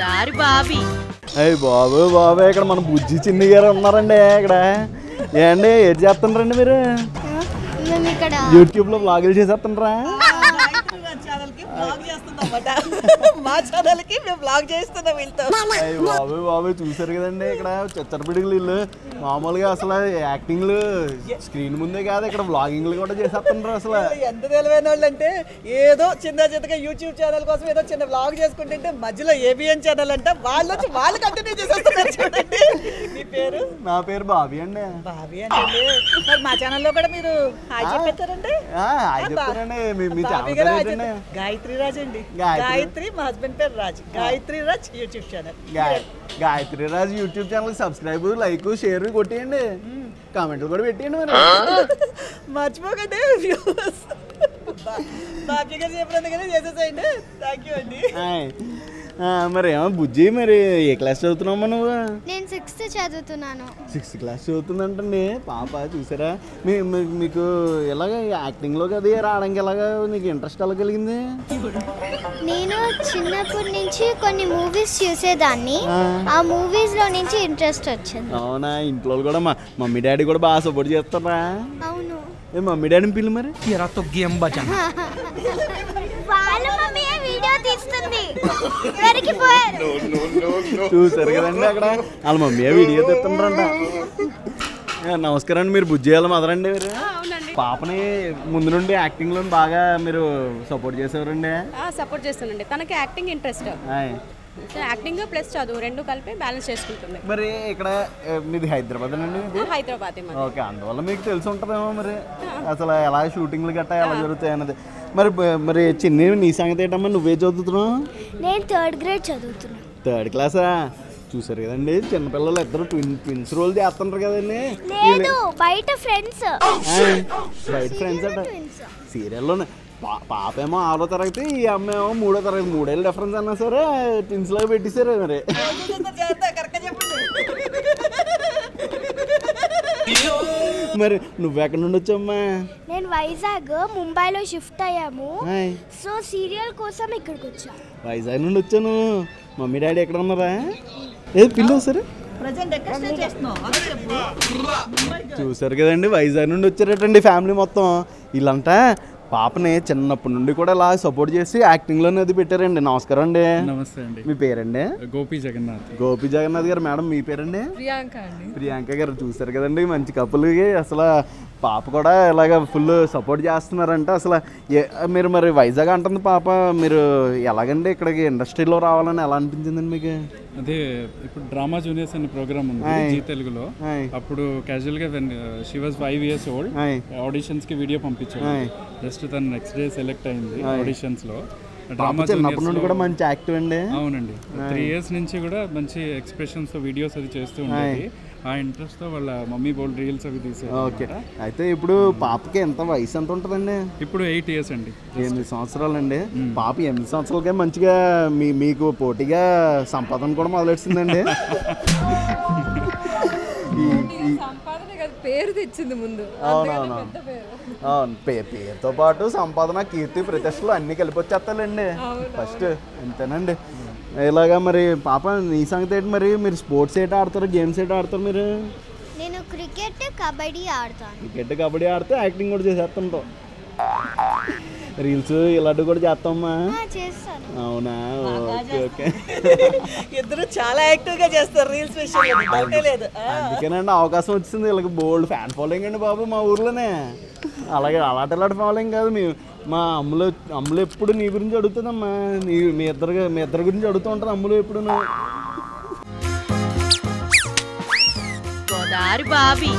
గోదారి బాబీ. అయ్యి బాబు బాబు ఇక్కడ మన బుజ్జి చిన్ని గారు ఉన్నారండి ఇక్కడ. ఏండి ఏం చేస్తుండ్రండి మీరు? యూట్యూబ్ లో వ్లాగులు చేసేస్తుండ్రా? బాబు బాబు చూసారు కదండి ఇక్కడ చిచ్చరపిడుగులు ఇల్లు మామూలుగా అసలు యాక్టింగ్లు స్క్రీన్ ముందే కాదు ఇక్కడ వ్లాగింగ్లు కూడా చేసేస్తుండ్రు. అసలు ఎంత తెలివైన వాళ్ళు అంటే ఏదో చిన్న చిన్నగా యూట్యూబ్ ఛానల్ కోసం ఏదో చిన్న వ్లాగ్ చేసుకుంటుంటే మధ్యలో ఏబిఎన్ ఛానల్ అంటే వాళ్ళు వచ్చి వాళ్ళు కంటిన్యూ చేసేస్తున్నారు. చూడండి మీ పేరు? నా పేరు బాబీ అండి. బాబీ అంటే మరి మా ఛానల్లో కూడా మీరు హాయ్ చెప్పేస్తారండి. గాయత్రి రాజ్ అండి. గాయత్రి మా హస్బెండ్ పేరు Raj. Gayatri Raj YouTube channel. Gayatri Raj YouTube channel subscribe like share కొట్టేయండి, కామెంట్లు కూడా పెట్టేయండి. మరి మర్చిపోకండి. బాబీ గారు చెప్పినందుకనే చేసేసేయండి. థ్యాంక్ యూ అండి. మరి ఏమో బుజ్జి మరి ఏ క్లాస్ చదువుతున్నావు నువ్వు? నేను 6th చదువుతున్నాను. 6th క్లాస్ చదువుతుందంటండి పాప. చూసారా మీకు ఎలాగ యాక్టింగ్లోకి అది రావడానికి ఎలాగా నీకు ఇంట్రెస్ట్ ఎలా కలిగింది? నేను చిన్నప్పటి నుంచి కొన్ని మూవీస్ చూసేదాన్ని. ఆ మూవీస్ లో నుంచి ఇంట్రెస్ట్ వచ్చింది. అవునా? ఇంట్లో కూడా మమ్మీ డాడీ కూడా బాగా సపోర్ట్ చేస్తారా? అవును. మమ్మీ డాడీని పిల్లు మరి. చూసారు కదండి అక్కడ వాళ్ళ మమ్మీ వీడియో తీస్తుండ్రంట. నమస్కారం అండి, మీరు బుజ్జి వాళ్ళ మదర్ అండి? మీరు పాపని ముందు నుండి యాక్టింగ్ లో బాగా మీరు సపోర్ట్ చేసేవారండి? సపోర్ట్ చేస్తానండి. తనకి యాక్టింగ్ ఇంట్రెస్ట్, యాక్టింగ్ ప్లస్ చదువు రెండు కలిపి బ్యాలెన్స్ చేసుకుంటుంది. మరి ఇక్కడ మీది హైదరాబాద్ అండి? హైదరాబాద్. ఓకే, అందువల్ల మీకు తెలిసి ఉంటుందేమో మరి అసలు ఎలా షూటింగ్లు గట్టా ఎలా జరుగుతాయి అన్నది. మరి మరి చిన్ని నీ సంగతి ఏంటమ్మా? నువ్వే చదువుతున్నావు? నేను 3rd grade చదువుతున్నాను. 3rd క్లాసా? చూసారు కదండి చిన్నపిల్లలు ఇద్దరు ట్విన్స్ రోల్ చేస్తుంటారు కదండి. బయట ఫ్రెండ్స్ అంట సీరియల్లోనే. పాప ఏమో 6వ తరగతి, ఈ అమ్మ ఏమో 3వ తరగతి. 3 ఏళ్ళ డిఫరెన్స్ అన్నా సరే ట్విన్స్ లాగా పెట్టేశారు. మరి మరి నువ్వెక్కడి నుండి వచ్చామ్మా? నేను వైజాగ్, ముంబైలో షిఫ్ట్ అయ్యాము. సో సీరియల్ కోసం ఇక్కడికి వచ్చా. వైజాగ్ నుండి వచ్చాను. మమ్మీ డాడీ ఎక్కడ ఉన్నారా? ఏది పిల్ల సరే చూసారు కదండి వైజాగ్ నుండి వచ్చారటండి ఫ్యామిలీ మొత్తం. వీళ్ళంతా పాపని చిన్నప్పటి నుండి కూడా ఇలా సపోర్ట్ చేసి యాక్టింగ్ లోనే అది పెట్టారండి. నమస్కారం అండి. నమస్తే అండి. మీ పేరండి? గోపి జగన్నాథ్. గోపి జగన్నాథ్ గారు. మేడం మీ పేరండి? ప్రియాంక అండి. ప్రియాంక గారు. చూసారు కదండి మంచి కపుల్కి అసలు పాప కూడా ఇలాగ ఫుల్ సపోర్ట్ చేస్తున్నారంట. అసలు మీరు మరి వైజాగ్ అంటుంది పాప, మీరు ఎలాగండి ఇక్కడికి ఇండస్ట్రీలో రావాలని ఎలా అనిపించిందండి మీకు? అదే ఇప్పుడు డ్రామా జూనియర్స్ అనే ప్రోగ్రామ్ ఉంది జీ తెలుగులో. అప్పుడు క్యాజువల్ గా she was 5 years old. Auditions కి వీడియో పంపించారు. జస్ట్ తను నెక్స్ట్ డే సెలెక్ట్ అయింది ఆడిషన్స్ లో. డ్రామా చిన్నప్పటి నుండి కూడా మంచి యాక్టివ్ అండి. అవునండి. 3 years నుంచి కూడా మంచి ఎక్స్ప్రెషన్స్ వీడియోస్ అది చేస్తూ ఉండేది. ఆ ఇంట్రెస్ట్ తో వాళ్ళ మమ్మీ బోల్డ్ రీల్స్ అవి తీసేది. ఓకే, అయితే ఇప్పుడు పాపకి ఎంత వయసు ఎంత ఉంటుందండి? ఇప్పుడు 8 years అండి. 8 సంవత్సరాలు అండి. పాప 8 సంవత్సరాలకే మంచిగా మీకు పోటీగా సంపాదన కూడా మొదలెట్టిందండి. పేరు తెచ్చింది ముందు. అవునవును, అవును. పేరుతో పాటు సంపాదన, కీర్తి, ప్రతిష్టలు అన్ని కలిపి వచ్చేస్తాయండి ఫస్ట్. అంతేనండి. ఇలాగా మరి పాప నీ సంగతి ఏంటి? మరి మీరు స్పోర్ట్స్ ఏంటి ఆడతారు, గేమ్స్ ఏంటి ఆడతారు మీరు? నేను క్రికెట్, కబడ్డీ ఆడతాను. క్రికెట్, కబడ్డీ ఆడితే యాక్టింగ్ కూడా చేసేస్తుంటావు. రీల్స్ ఇలాంటివి కూడా చేస్తామా? అవునా? Okay okay. ఇద్దరు చాలా యాక్టివ్ గా చేస్తారు రీల్స్ విషయంలో. అందుకేనండి అవకాశం వచ్చింది. వీళ్ళకి బోల్డ్ ఫ్యాన్ ఫాలోయింగ్ అండి బాబు మా ఊర్లోనే. అలాగే అలాంటి ఫాలోయింగ్ కాదు. మా అమ్ములు ఎప్పుడు నీ గురించి అడుగుతుందమ్మా. మీ ఇద్దరు గురించి అడుగుతూ ఉంటుంది అమ్ములు ఎప్పుడు. గోదారి బాబీ.